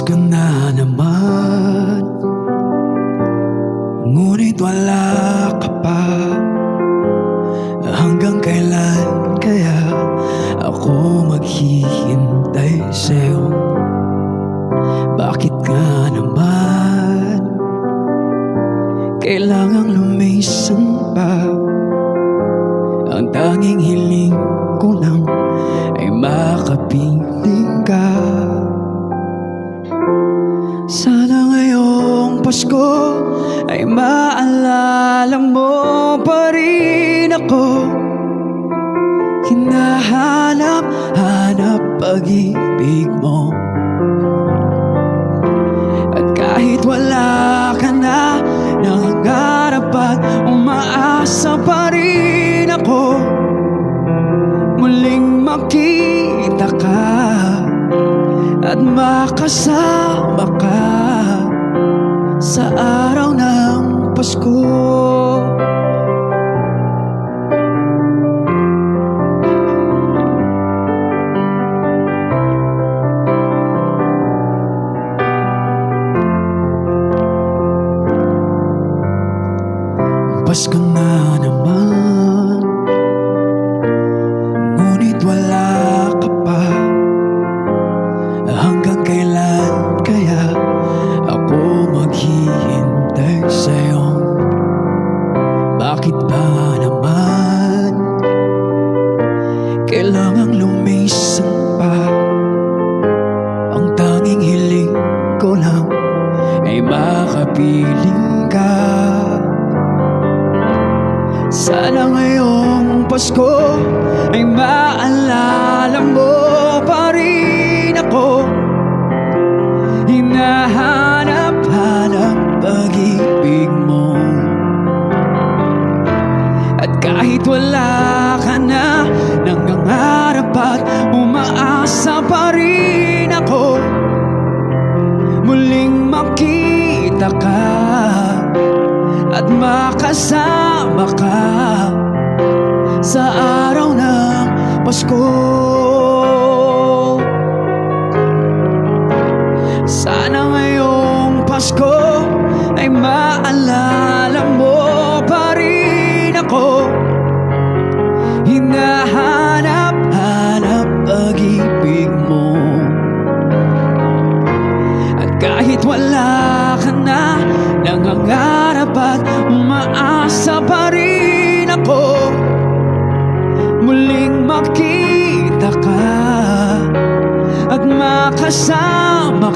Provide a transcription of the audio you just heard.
Pasko na naman, ngunit wala ka pa. Hanggang kailan kaya ako maghihintay sa'yo? Bakit ka naman kailangang lumisan pa? Ang tanging hiling ko lang ay makapiling ka. Sana ngayong Pasko ay maalala mo pa rin ako. Hinahanap-hanap pag-ibig mo. At kahit wala ka na, nangangarap at umaasa pa rin ako muling makita ka at makasama ka sa araw ng Pasko. Pasko na naman, ngunit wala ka pa. Hanggang kailan kaya ako maghihintay sa'yo? Bakit ba naman kailangang lumisan pa? Ang tanging hiling ko lang ay makapiling ka. Sana ngayong Pasko ay maalala mo pa rin ako. Hinahanap-hanap pag-ibig mo. At kahit wala ka na, nangangarap at umaasa pa rin ako muling makita ka at makasama ka sa araw ng Pasko. Sana ngayong Pasko ay maalala mo pa rin ako. Hinahanap-hanap pag-ibig mo. At kahit wala ka na, nangangarap at umaasa pa rin ako muling makita ka at makasama